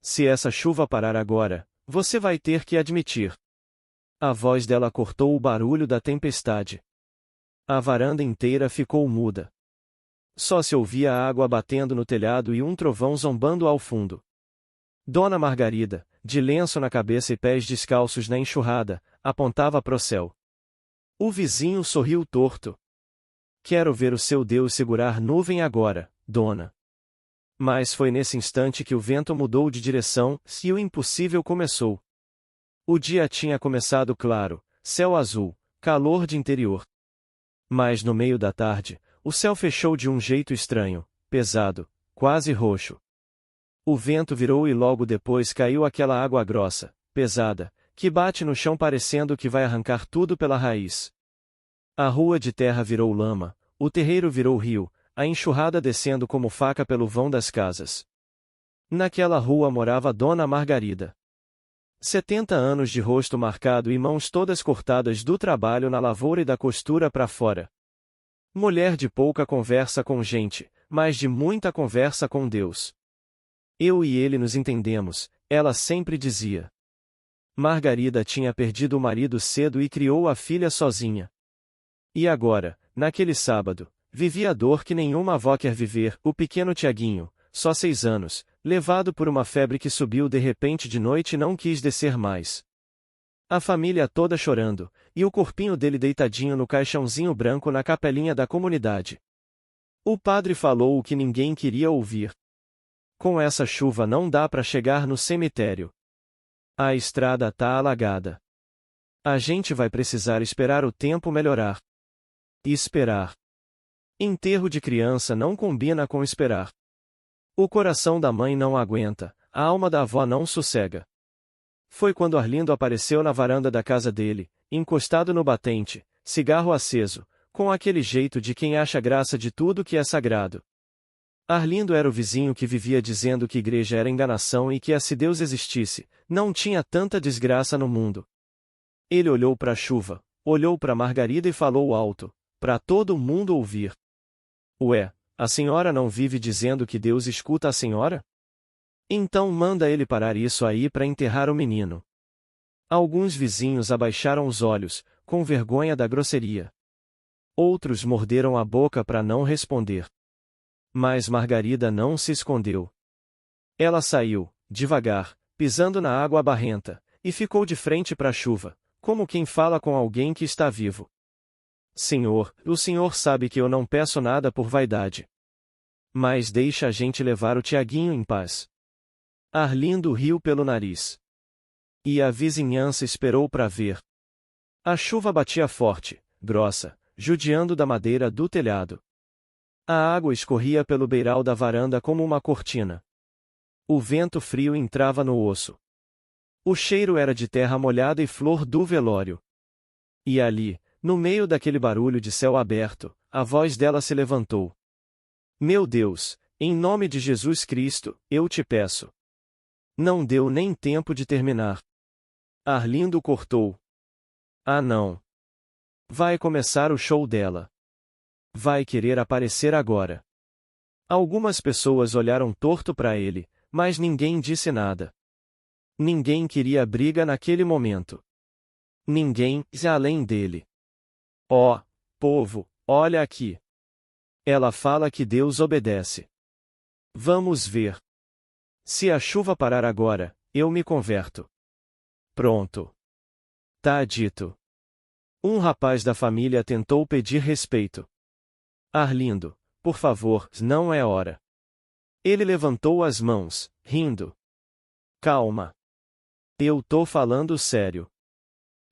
Se essa chuva parar agora, você vai ter que admitir. A voz dela cortou o barulho da tempestade. A varanda inteira ficou muda. Só se ouvia a água batendo no telhado e um trovão zombando ao fundo. Dona Margarida, de lenço na cabeça e pés descalços na enxurrada, apontava pro céu. O vizinho sorriu torto. Quero ver o seu Deus segurar nuvem agora, dona. Mas foi nesse instante que o vento mudou de direção, e o impossível começou. O dia tinha começado claro, céu azul, calor de interior. Mas no meio da tarde, o céu fechou de um jeito estranho, pesado, quase roxo. O vento virou e logo depois caiu aquela água grossa, pesada, que bate no chão parecendo que vai arrancar tudo pela raiz. A rua de terra virou lama, o terreiro virou rio, a enxurrada descendo como faca pelo vão das casas. Naquela rua morava Dona Margarida. 70 anos de rosto marcado e mãos todas cortadas do trabalho na lavoura e da costura para fora. Mulher de pouca conversa com gente, mas de muita conversa com Deus. Eu e ele nos entendemos, ela sempre dizia. Margarida tinha perdido o marido cedo e criou a filha sozinha. E agora, naquele sábado, vivia a dor que nenhuma avó quer viver, o pequeno Tiaguinho, só 6 anos, levado por uma febre que subiu de repente de noite e não quis descer mais. A família toda chorando, e o corpinho dele deitadinho no caixãozinho branco na capelinha da comunidade. O padre falou o que ninguém queria ouvir. Com essa chuva não dá para chegar no cemitério. A estrada tá alagada. A gente vai precisar esperar o tempo melhorar. E esperar. Enterro de criança não combina com esperar. O coração da mãe não aguenta, a alma da avó não sossega. Foi quando Arlindo apareceu na varanda da casa dele, encostado no batente, cigarro aceso, com aquele jeito de quem acha graça de tudo que é sagrado. Arlindo era o vizinho que vivia dizendo que igreja era enganação e que se Deus existisse, não tinha tanta desgraça no mundo. Ele olhou para a chuva, olhou para Margarida e falou alto, para todo mundo ouvir. Ué, a senhora não vive dizendo que Deus escuta a senhora? Então manda ele parar isso aí para enterrar o menino. Alguns vizinhos abaixaram os olhos, com vergonha da grosseria. Outros morderam a boca para não responder. Mas Margarida não se escondeu. Ela saiu, devagar, pisando na água barrenta, e ficou de frente para a chuva, como quem fala com alguém que está vivo. Senhor, o senhor sabe que eu não peço nada por vaidade. Mas deixa a gente levar o Tiaguinho em paz. Arlindo riu pelo nariz. E a vizinhança esperou para ver. A chuva batia forte, grossa, judiando da madeira do telhado. A água escorria pelo beiral da varanda como uma cortina. O vento frio entrava no osso. O cheiro era de terra molhada e flor do velório. E ali, no meio daquele barulho de céu aberto, a voz dela se levantou. Meu Deus, em nome de Jesus Cristo, eu te peço. Não deu nem tempo de terminar. Arlindo cortou. Ah não. Vai começar o show dela. Vai querer aparecer agora. Algumas pessoas olharam torto para ele, mas ninguém disse nada. Ninguém queria briga naquele momento. Ninguém, além dele. Ó, povo, olha aqui. Ela fala que Deus obedece. Vamos ver. Se a chuva parar agora, eu me converto. Pronto. Tá dito. Um rapaz da família tentou pedir respeito. Arlindo, por favor, não é hora. Ele levantou as mãos, rindo. Calma. Eu tô falando sério.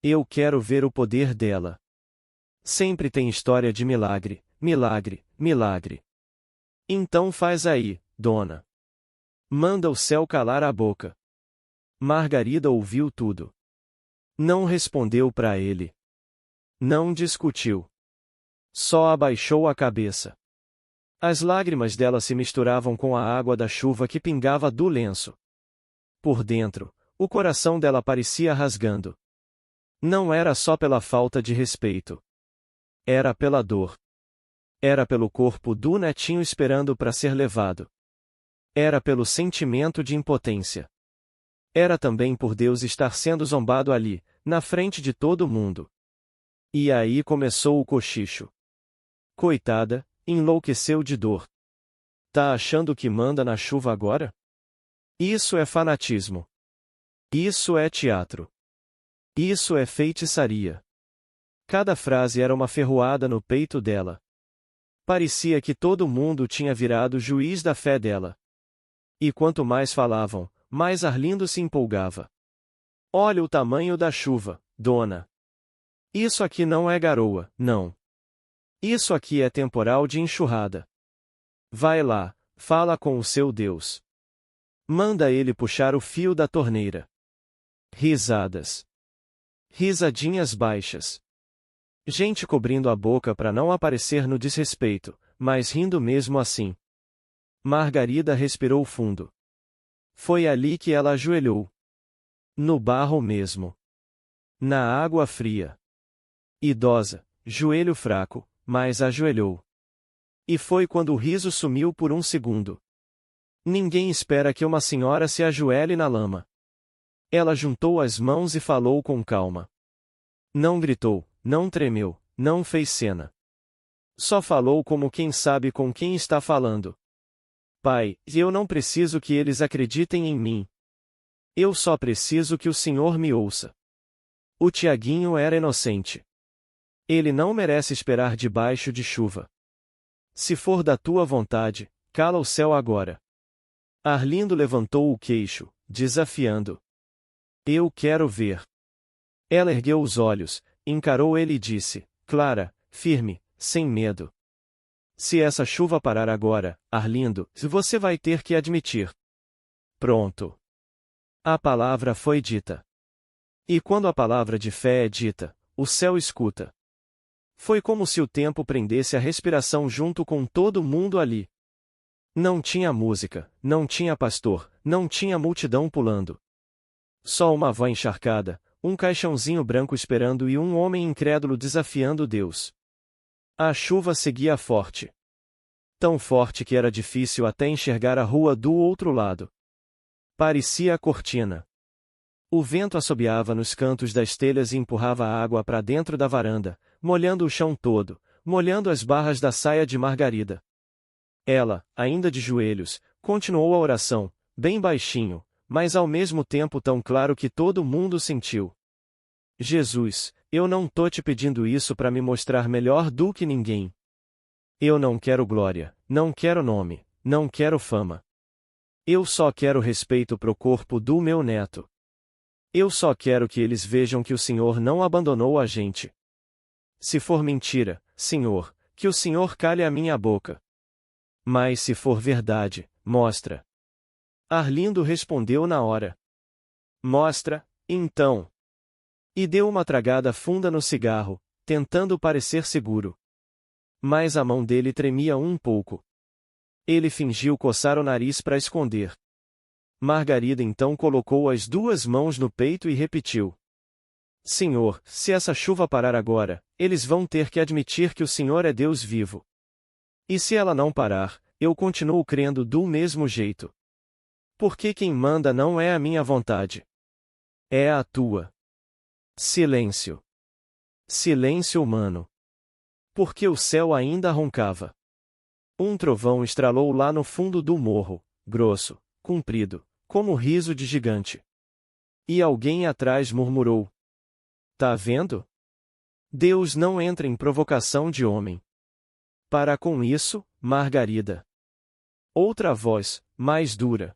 Eu quero ver o poder dela. Sempre tem história de milagre, milagre, milagre. Então faz aí, dona. Manda o céu calar a boca. Margarida ouviu tudo. Não respondeu para ele. Não discutiu. Só abaixou a cabeça. As lágrimas dela se misturavam com a água da chuva que pingava do lenço. Por dentro, o coração dela parecia rasgando. Não era só pela falta de respeito. Era pela dor. Era pelo corpo do netinho esperando para ser levado. Era pelo sentimento de impotência. Era também por Deus estar sendo zombado ali, na frente de todo mundo. E aí começou o cochicho. Coitada, enlouqueceu de dor. Tá achando que manda na chuva agora? Isso é fanatismo. Isso é teatro. Isso é feitiçaria. Cada frase era uma ferroada no peito dela. Parecia que todo mundo tinha virado juiz da fé dela. E quanto mais falavam, mais Arlindo se empolgava. Olha o tamanho da chuva, dona. Isso aqui não é garoa, não. Isso aqui é temporal de enxurrada. Vai lá, fala com o seu Deus. Manda ele puxar o fio da torneira. Risadas. Risadinhas baixas. Gente cobrindo a boca para não aparecer no desrespeito, mas rindo mesmo assim. Margarida respirou fundo. Foi ali que ela ajoelhou. No barro mesmo. Na água fria. Idosa, joelho fraco, mas ajoelhou. E foi quando o riso sumiu por um segundo. Ninguém espera que uma senhora se ajoelhe na lama. Ela juntou as mãos e falou com calma. Não gritou, não tremeu, não fez cena. Só falou como quem sabe com quem está falando. Pai, eu não preciso que eles acreditem em mim. Eu só preciso que o Senhor me ouça. O Tiaguinho era inocente. Ele não merece esperar debaixo de chuva. Se for da tua vontade, cala o céu agora. Arlindo levantou o queixo, desafiando. Eu quero ver. Ela ergueu os olhos, encarou ele e disse, clara, firme, sem medo. Se essa chuva parar agora, Arlindo, você vai ter que admitir. Pronto. A palavra foi dita. E quando a palavra de fé é dita, o céu escuta. Foi como se o tempo prendesse a respiração junto com todo mundo ali. Não tinha música, não tinha pastor, não tinha multidão pulando. Só uma avó encharcada, um caixãozinho branco esperando e um homem incrédulo desafiando Deus. A chuva seguia forte. Tão forte que era difícil até enxergar a rua do outro lado. Parecia a cortina. O vento assobiava nos cantos das telhas e empurrava a água para dentro da varanda, molhando o chão todo, molhando as barras da saia de Margarida. Ela, ainda de joelhos, continuou a oração, bem baixinho, mas ao mesmo tempo tão claro que todo mundo sentiu. Jesus, eu não tô te pedindo isso para me mostrar melhor do que ninguém. Eu não quero glória, não quero nome, não quero fama. Eu só quero respeito pro corpo do meu neto. Eu só quero que eles vejam que o Senhor não abandonou a gente. Se for mentira, Senhor, que o Senhor calhe a minha boca. Mas se for verdade, mostra. Arlindo respondeu na hora. Mostra, então. E deu uma tragada funda no cigarro, tentando parecer seguro. Mas a mão dele tremia um pouco. Ele fingiu coçar o nariz para esconder. Margarida então colocou as duas mãos no peito e repetiu. Senhor, se essa chuva parar agora, eles vão ter que admitir que o Senhor é Deus vivo. E se ela não parar, eu continuo crendo do mesmo jeito. Porque quem manda não é a minha vontade. É a tua. Silêncio. Silêncio humano. Porque o céu ainda roncava. Um trovão estralou lá no fundo do morro, grosso, comprido, como o riso de gigante. E alguém atrás murmurou. Tá vendo? Deus não entra em provocação de homem. Para com isso, Margarida. Outra voz, mais dura.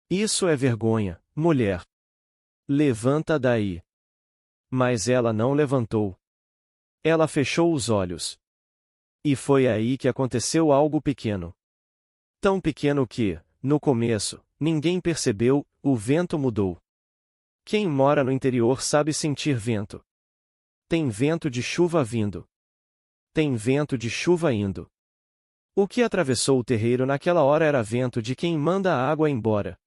Isso é vergonha, mulher. Levanta daí. Mas ela não levantou. Ela fechou os olhos. E foi aí que aconteceu algo pequeno. Tão pequeno que, no começo, ninguém percebeu, o vento mudou. Quem mora no interior sabe sentir vento. Tem vento de chuva vindo. Tem vento de chuva indo. O que atravessou o terreiro naquela hora era vento de quem manda a água embora.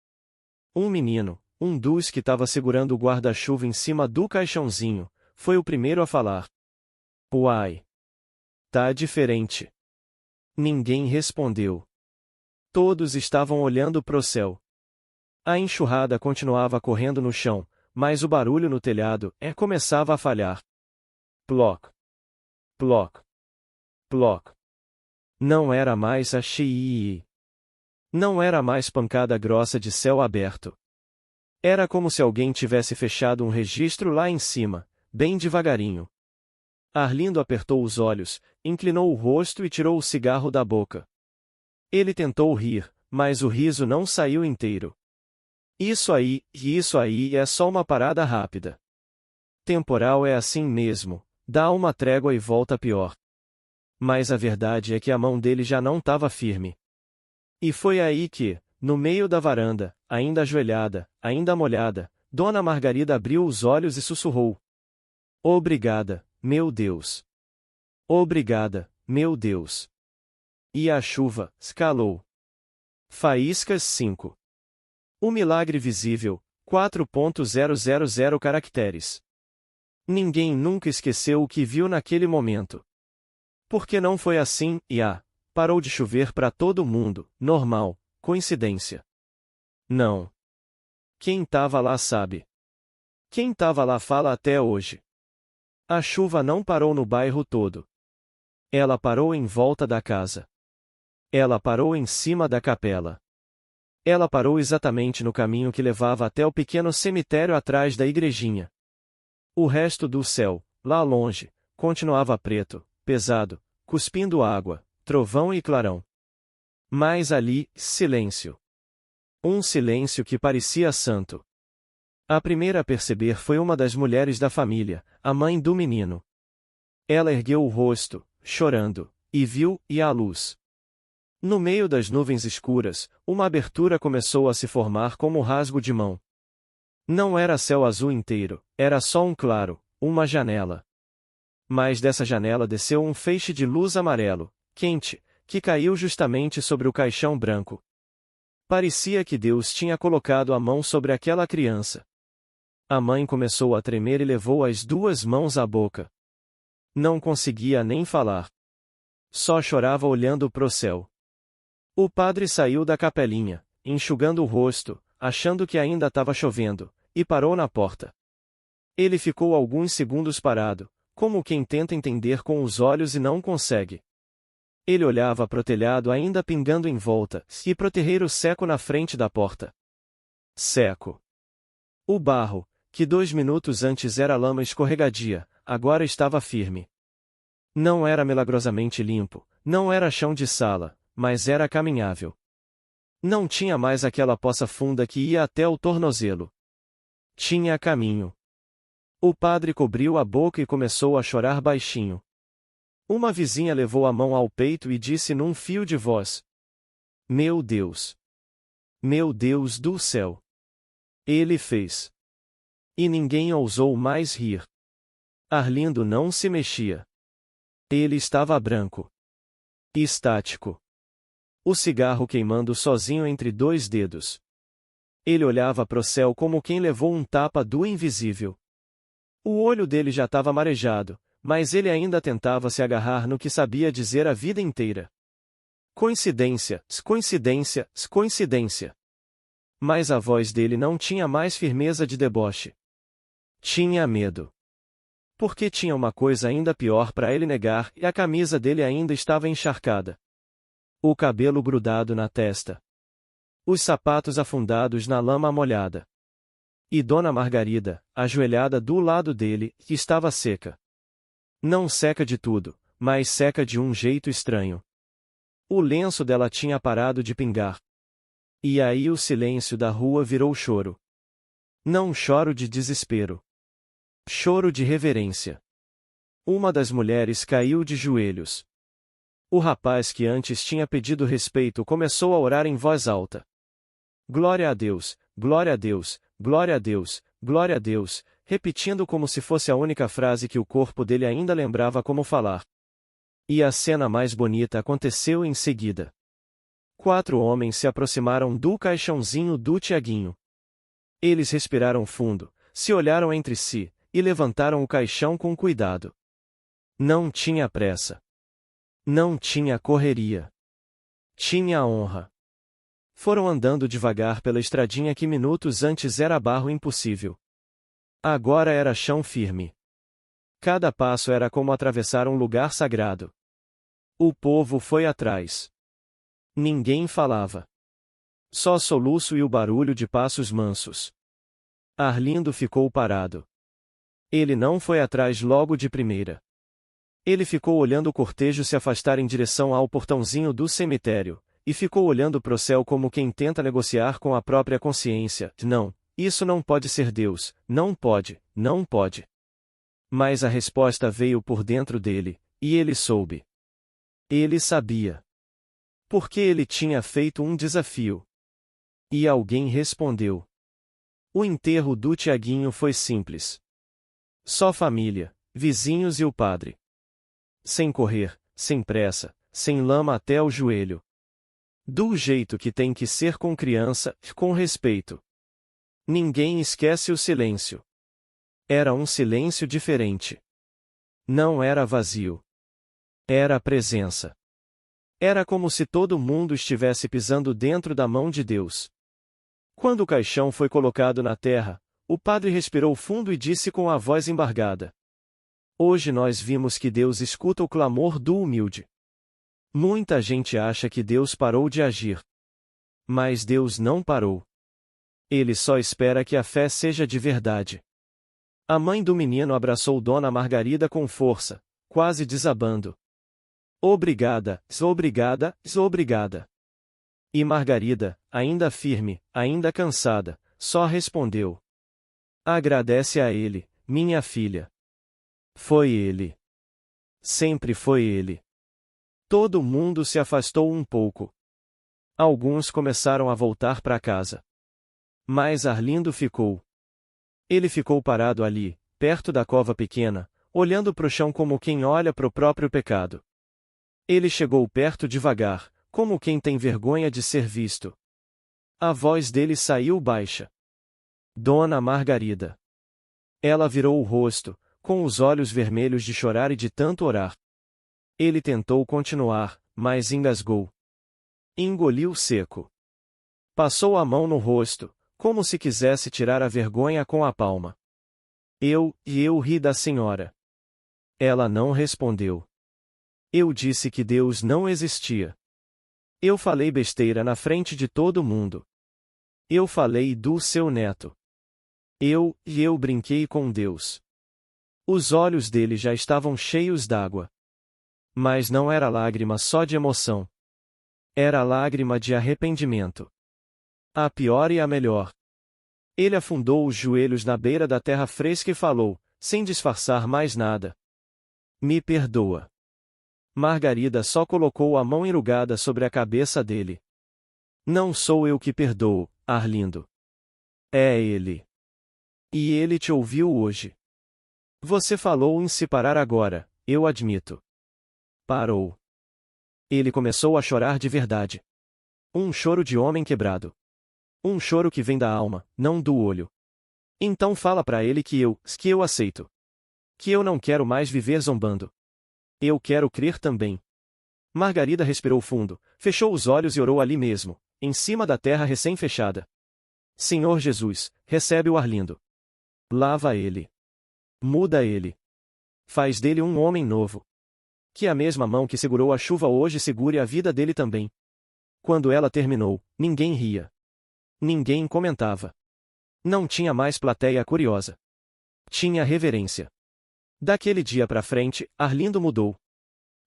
Um menino, um dos que estava segurando o guarda-chuva em cima do caixãozinho, foi o primeiro a falar. Uai! Tá diferente. Ninguém respondeu. Todos estavam olhando pro céu. A enxurrada continuava correndo no chão, mas o barulho no telhado começava a falhar. Ploc, ploc, ploc. Não era mais a chiii. Não era mais pancada grossa de céu aberto. Era como se alguém tivesse fechado um registro lá em cima, bem devagarinho. Arlindo apertou os olhos, inclinou o rosto e tirou o cigarro da boca. Ele tentou rir, mas o riso não saiu inteiro. Isso aí é só uma parada rápida. Temporal é assim mesmo, dá uma trégua e volta pior. Mas a verdade é que a mão dele já não estava firme. E foi aí que, no meio da varanda, ainda ajoelhada, ainda molhada, Dona Margarida abriu os olhos e sussurrou: "Obrigada, meu Deus. Obrigada, meu Deus." E a chuva escalou. Faíscas 5. O milagre visível, 4.000 caracteres. Ninguém nunca esqueceu o que viu naquele momento. Porque não foi assim, parou de chover para todo mundo, normal, coincidência. Não. Quem tava lá sabe. Quem tava lá fala até hoje. A chuva não parou no bairro todo. Ela parou em volta da casa. Ela parou em cima da capela. Ela parou exatamente no caminho que levava até o pequeno cemitério atrás da igrejinha. O resto do céu, lá longe, continuava preto, pesado, cuspindo água, trovão e clarão. Mas ali, silêncio. Um silêncio que parecia santo. A primeira a perceber foi uma das mulheres da família, a mãe do menino. Ela ergueu o rosto, chorando, e viu a luz. No meio das nuvens escuras, uma abertura começou a se formar como um rasgo de mão. Não era céu azul inteiro, era só um claro, uma janela. Mas dessa janela desceu um feixe de luz amarelo, quente, que caiu justamente sobre o caixão branco. Parecia que Deus tinha colocado a mão sobre aquela criança. A mãe começou a tremer e levou as duas mãos à boca. Não conseguia nem falar. Só chorava olhando pro céu. O padre saiu da capelinha, enxugando o rosto, achando que ainda estava chovendo, e parou na porta. Ele ficou alguns segundos parado, como quem tenta entender com os olhos e não consegue. Ele olhava pro telhado ainda pingando em volta, e pro terreiro seco na frente da porta. Seco. O barro, que 2 minutos antes era lama escorregadia, agora estava firme. Não era milagrosamente limpo, não era chão de sala, mas era caminhável. Não tinha mais aquela poça funda que ia até o tornozelo. Tinha caminho. O padre cobriu a boca e começou a chorar baixinho. Uma vizinha levou a mão ao peito e disse num fio de voz: "Meu Deus! Meu Deus do céu! Ele fez!" E ninguém ousou mais rir. Arlindo não se mexia. Ele estava branco. Estático. O cigarro queimando sozinho entre 2 dedos. Ele olhava pro céu como quem levou um tapa do invisível. O olho dele já estava marejado, mas ele ainda tentava se agarrar no que sabia dizer a vida inteira. Coincidência, coincidência, coincidência. Mas a voz dele não tinha mais firmeza de deboche. Tinha medo. Porque tinha uma coisa ainda pior para ele negar e a camisa dele ainda estava encharcada. O cabelo grudado na testa. Os sapatos afundados na lama molhada. E Dona Margarida, ajoelhada do lado dele, que estava seca. Não seca de tudo, mas seca de um jeito estranho. O lenço dela tinha parado de pingar. E aí o silêncio da rua virou choro. Não choro de desespero. Choro de reverência. Uma das mulheres caiu de joelhos. O rapaz que antes tinha pedido respeito começou a orar em voz alta. Glória a Deus, glória a Deus, glória a Deus, glória a Deus, repetindo como se fosse a única frase que o corpo dele ainda lembrava como falar. E a cena mais bonita aconteceu em seguida. 4 homens se aproximaram do caixãozinho do Tiaguinho. Eles respiraram fundo, se olharam entre si, e levantaram o caixão com cuidado. Não tinha pressa. Não tinha correria. Tinha honra. Foram andando devagar pela estradinha que minutos antes era barro impossível. Agora era chão firme. Cada passo era como atravessar um lugar sagrado. O povo foi atrás. Ninguém falava. Só soluço e o barulho de passos mansos. Arlindo ficou parado. Ele não foi atrás logo de primeira. Ele ficou olhando o cortejo se afastar em direção ao portãozinho do cemitério, e ficou olhando pro céu como quem tenta negociar com a própria consciência. Não, isso não pode ser Deus, não pode, não pode. Mas a resposta veio por dentro dele, e ele soube. Ele sabia. Porque ele tinha feito um desafio. E alguém respondeu. O enterro do Tiaguinho foi simples. Só família, vizinhos e o padre. Sem correr, sem pressa, sem lama até o joelho. Do jeito que tem que ser com criança, com respeito. Ninguém esquece o silêncio. Era um silêncio diferente. Não era vazio. Era a presença. Era como se todo mundo estivesse pisando dentro da mão de Deus. Quando o caixão foi colocado na terra, o padre respirou fundo e disse com a voz embargada: Hoje nós vimos que Deus escuta o clamor do humilde. Muita gente acha que Deus parou de agir. Mas Deus não parou. Ele só espera que a fé seja de verdade. A mãe do menino abraçou Dona Margarida com força, quase desabando. Obrigada, obrigada, obrigada. E Margarida, ainda firme, ainda cansada, só respondeu: Agradece a ele, minha filha. Foi ele. Sempre foi ele. Todo mundo se afastou um pouco. Alguns começaram a voltar para casa. Mas Arlindo ficou. Ele ficou parado ali, perto da cova pequena, olhando pro chão como quem olha pro próprio pecado. Ele chegou perto devagar, como quem tem vergonha de ser visto. A voz dele saiu baixa. Dona Margarida. Ela virou o rosto, com os olhos vermelhos de chorar e de tanto orar. Ele tentou continuar, mas engasgou. Engoliu seco. Passou a mão no rosto, como se quisesse tirar a vergonha com a palma. Eu ri da senhora. Ela não respondeu. Eu disse que Deus não existia. Eu falei besteira na frente de todo mundo. Eu falei do seu neto. Eu brinquei com Deus. Os olhos dele já estavam cheios d'água. Mas não era lágrima só de emoção. Era lágrima de arrependimento. A pior e a melhor. Ele afundou os joelhos na beira da terra fresca e falou, sem disfarçar mais nada: Me perdoa. Margarida só colocou a mão enrugada sobre a cabeça dele. Não sou eu que perdoo, Arlindo. É ele. E ele te ouviu hoje. Você falou em se parar agora, eu admito. Parou. Ele começou a chorar de verdade. Um choro de homem quebrado. Um choro que vem da alma, não do olho. Então fala pra ele que eu aceito. Que eu não quero mais viver zombando. Eu quero crer também. Margarida respirou fundo, fechou os olhos e orou ali mesmo, em cima da terra recém-fechada. Senhor Jesus, recebe o Arlindo. Lava ele. Muda ele. Faz dele um homem novo. Que a mesma mão que segurou a chuva hoje segure a vida dele também. Quando ela terminou, ninguém ria. Ninguém comentava. Não tinha mais plateia curiosa. Tinha reverência. Daquele dia pra frente, Arlindo mudou.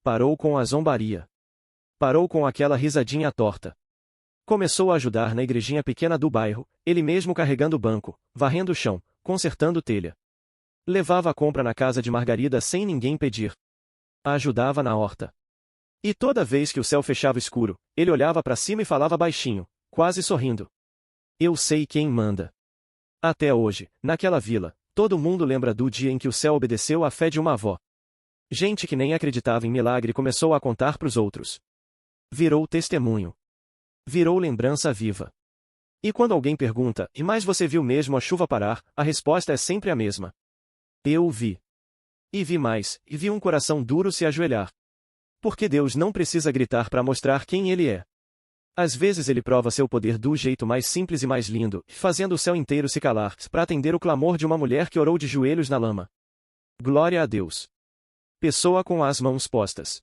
Parou com a zombaria. Parou com aquela risadinha torta. Começou a ajudar na igrejinha pequena do bairro, ele mesmo carregando o banco, varrendo o chão, consertando telha. Levava a compra na casa de Margarida sem ninguém pedir. Ajudava na horta. E toda vez que o céu fechava escuro, ele olhava para cima e falava baixinho, quase sorrindo: Eu sei quem manda. Até hoje, naquela vila, todo mundo lembra do dia em que o céu obedeceu à fé de uma avó. Gente que nem acreditava em milagre começou a contar pros outros. Virou testemunho. Virou lembrança viva. E quando alguém pergunta, e mais você viu mesmo a chuva parar, a resposta é sempre a mesma. Eu vi. E vi mais, e vi um coração duro se ajoelhar. Porque Deus não precisa gritar para mostrar quem Ele é. Às vezes ele prova seu poder do jeito mais simples e mais lindo, fazendo o céu inteiro se calar, para atender o clamor de uma mulher que orou de joelhos na lama. Glória a Deus. Pessoa com as mãos postas.